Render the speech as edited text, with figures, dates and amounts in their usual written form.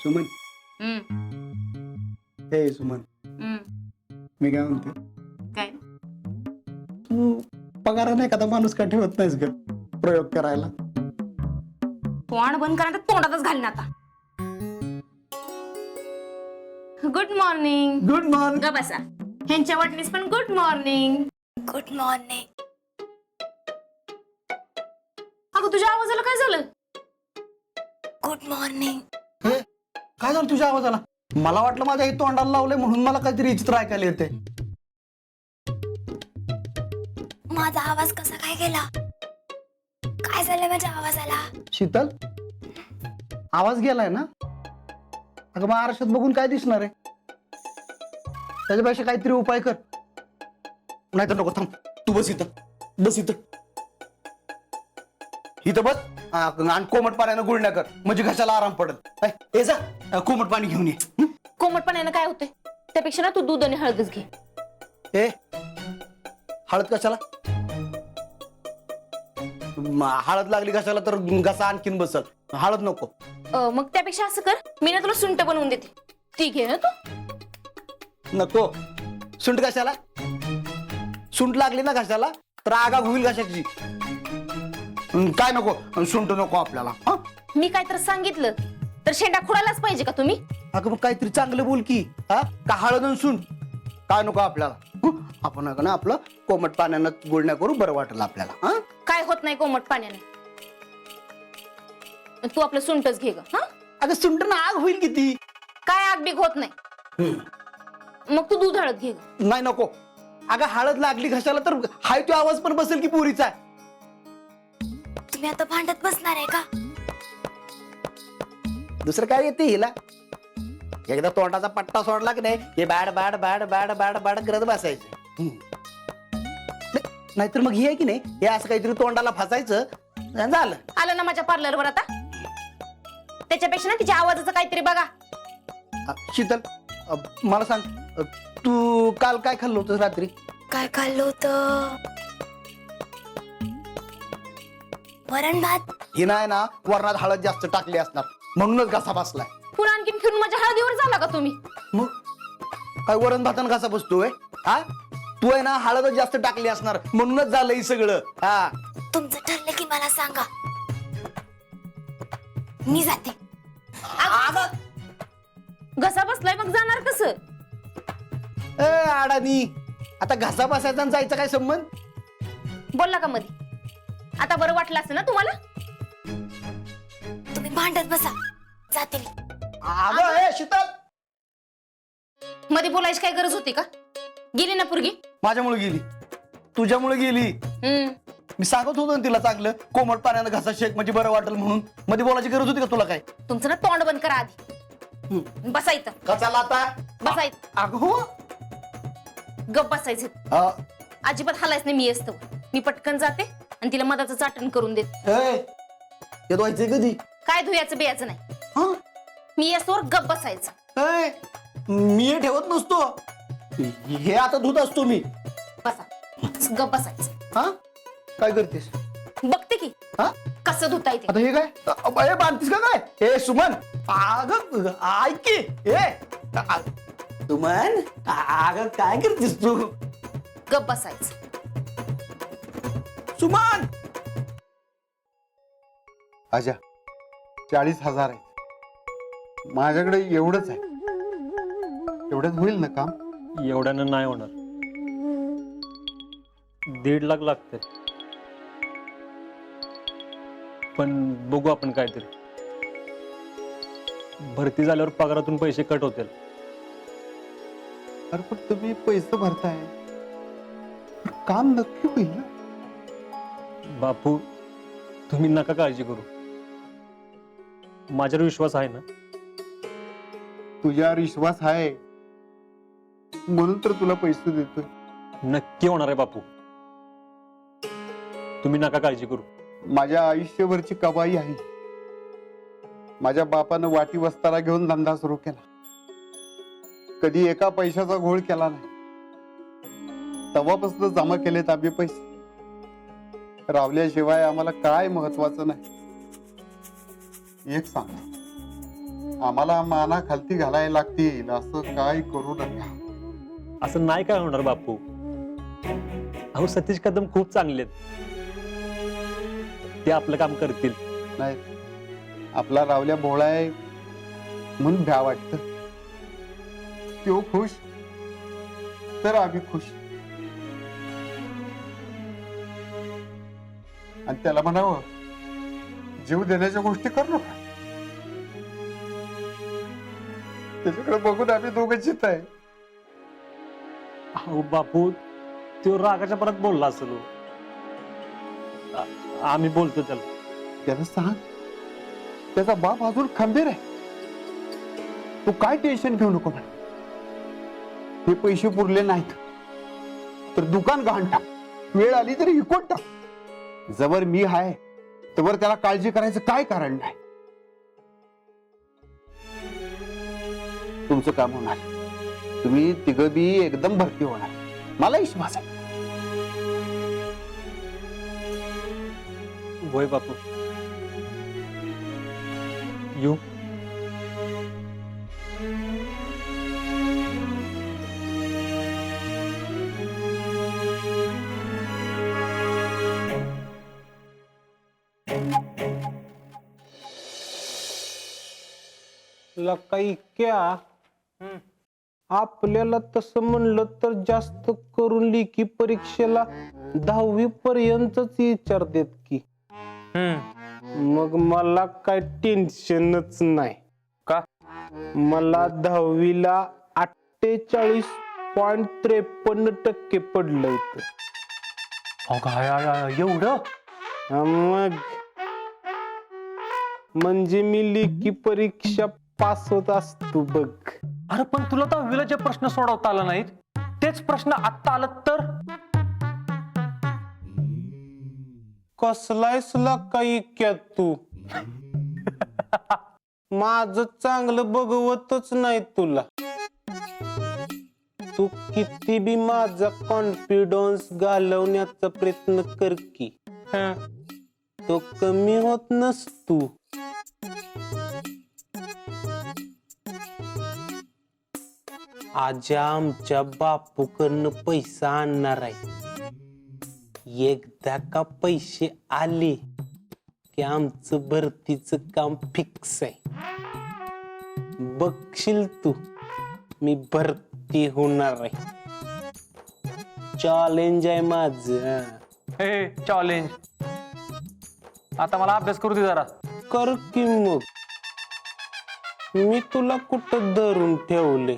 सुमन, हे सुमन, मी काय म्हणते, काय तू पगाराने एखादा माणूस का ठेवत नाहीस ग प्रयोग करायला? तोंड बंद करा, तोंडातच घालीन आता. Good morning. Good morning. ग बसा. ह्यांच्या वाटणीस पण गुड मॉर्निंग. Good morning. अगं तुझ्या आवाजाला काय झालं? Good morning. काय झालं तुझ्या आवाजाला? मला वाटलं माझ्या हे तोंडाला लावलंय म्हणून मला काहीतरी विचित्र ऐकायला येते. माझा आवाज कसा काय गेला? काय झालं माझ्या आवाजाला? शीतल, आवाज गेलाय ना? अगं मग आरशात बघून काय दिसणार आहे? त्याच्यापेक्षा काहीतरी उपाय कर. नाही तर नको, थांब, तू बस इथं, बस इथं, इथं बस आणि कोमट पाण्यानं गुळण्या कर, म्हणजे घशाला आराम पडत. हे जा कोमट पाणी घेऊन ये. कोमट पाण्यानं काय होतंय? त्यापेक्षा ना तू दूध आणि हळदच घे. हे हळद कशाला? हळद लागली घशाला तर घसा आणखीन बसल. हळद नको. मग त्यापेक्षा असं कर, मी ना तुला सुंठ बनवून देते, ती घे ना तू. नको. सुंठ कशाला? सुंठ लागली ना घशाला तर आगा होईल घशाची. काय नको, सुंठ नको आपल्याला. मी काय तर सांगितलं तर शेंडा खुडायलाच पाहिजे का तुम्ही? अगं मग काहीतरी चांगलं बोल की. का हळद आणि सुंठ काय नको आपल्याला? आपण ना आपलं कोमट पाण्यानं गुळण्या करू, बरं वाटेल आपल्याला. काय होत नाही कोमट पाण्याने. तू आपलं सुंठच घे ग. अगं सुंठ ना आग होईल किती. काय आगबीग होत नाही. मग तू दूध हळद घे ग. नाही नको. अगं हळद लागली घशाला तर हाय तो आवाज पण बसेल की पोरीचा. तुम्ही आता भांडत बसणार आहे का? दुसरं काय येते हिला? एकदा तोंडाचा पट्टा सोडला की नाही, हे bad bad bad bad bad bad करत बसायचं. नाहीतर मग हे आहे की नाही, हे असं काहीतरी तोंडाला फसायचं, झालं. आलं ना माझ्या पार्लरवर आता. त्याच्यापेक्षा ना तिच्या आवाजाचं काहीतरी बघा. शीतल, मला सांग, तू काल काय खाल्लं होतं रात्री? काय खाल्लं होतं? वरण भात. हे नाही ना, वरणात हळद जास्त टाकली असणार म्हणूनच घसा बसलाय. पुन्हा आणखीन फिरून माझ्या हळदीवर झाला का तुम्ही? मग काय वरण भातानं घसा बसतोय? तू आहे ना हळद जास्त टाकली असणार म्हणूनच झालं हे सगळं. तुमचं ठरलं की मला सांगा, मी जाते. घसा बसलाय मग जाणार कसं? अडाणी, आता घसा बसायचा आणि जायचा काय संबंध? बोलला का मध्ये? आता बरं वाटलं असं ना तुम्हाला? तुम्ही भांडत बसा, जाते मी. अगं शीतल, मध्ये बोलायची काय गरज होती का? गेली ना पोरगी. माझ्यामुळे गेली, तुझ्यामुळे गेली. मी सांगत होतो ना तिला चांगलं कोमट पाण्यानं घसा शेक म्हणजे बरं वाटेल म्हणून. मध्ये बोलायची गरज होती का तुला? काय तुमचं ना तोंड बंद करा आधी. बसायचं. कशाला आता? बसायचं. अगं गप बसायचं. अजिबात हालायच नाही. मी असतो, मी पटकन जाते आणि तिला मधाचं चाटण करून देते. हे व्हायचंय कधी? काय धुयाचं बियाचं नाही. मी असतो गप बसायचं. मी ठेवत नसतो, हे आता धुत असतो मी. बसा, गप बसायचं. काय करतेस? बघते की कसं धुता येते. आता हे काय बांधतीस का काय? हे सुमन, अगं ऐक की. सुमन, अगं काय करतेस तू? गप बसायचं. सुमन, आजा 40,000 आहे माझ्याकडे, एवढंच आहे. एवढ्यात होईल ना काम? एवढ्यानं नाही होणार. 1.5 लाख लागते. पण बघू आपण काहीतरी. भरती झाल्यावर पगारातून पैसे कट होतील. अरे पण तुम्ही पैसे भरताय, काम नक्की होईल ना? बापू, तुम्ही नका काळजी करू. माझ्यावर विश्वास आहे ना? तुझ्यावर विश्वास आहे म्हणून तर तुला पैसे देतोय. नक्की होणार आहे बापू, तुम्ही नका काळजी करू. माझ्या आयुष्यभरची कमाई आहे. माझ्या बापानं वाटी वस्तारा घेऊन धंदा सुरू केला, कधी एका पैशाचा घोळ केला नाही. तेव्हापासून जमा केलेत आम्ही पैसे. रावल्याशिवाय आम्हाला काय महत्वाचं नाही. एक सांग, आम्हाला माना खालती घालायला लागतील असं काय करू नका. असं नाही काय होणार बापू. अहो सतीश कदम खूप चांगले आहेत. ते आपलं काम करतील. नाही, आपला रावल्या भोळा आहे म्हणून भ्या वाटत. तो खुश तर आम्ही खुश. आणि त्याला म्हणावं जीव देण्याच्या गोष्टी करू नका. त्याच्याकडे बघून आम्ही दोघं चित आहे. अहो बापू तो रागाच्या परत बोलला असेल हो. आम्ही बोलतो त्याला. त्याला सांग त्याचा बाप अजून खंबीर आहे. तू काय टेन्शन घेऊ नको म्हणा. हे पैसे पुरले नाहीत तर दुकान गहाण टाक. वेळ आली तरी विकून टाक. जवळ मी आहे तवर त्याला काळजी करायचं काय कारण नाही. तुमचं काम होणार. तुम्ही तिघं बी एकदम भरती होणार. मला विश्वास आहे. होय बापू. येऊ. काही क्या आपल्याला तसं म्हणलं तर जास्त करून लेखी परीक्षेला 10वी पर्यंतच विचारतात की. मग मला काय टेन्शनच नाही. का मला 10वीला 48.53% पडलं होतं. एवढं मग म्हणजे मी लेखी परीक्षा पास होत असतो बघ. अरे पण तुला 10वीला जे प्रश्न सोडवता आला नाहीत तेच प्रश्न आत्ता आलं तर कसलायसला काही क्या तू. माझं चांगलं बघवतच नाही तुला. तू किती बी माझा कॉन्फिडन्स घालवण्याचा प्रयत्न कर की तो कमी होत नसतो. आज आमच्या बापूकडनं पैसा आणणार आहे. एकदा का पैसे आले की आमचं भरतीचं काम फिक्स आहे. बघशील तू मी भरती होणार आहे. चॅलेंज आहे माझं. हे चॅलेंज. आता मला अभ्यास करू दे जरा. कर की मग. मी तुला कुठं धरून ठेवले.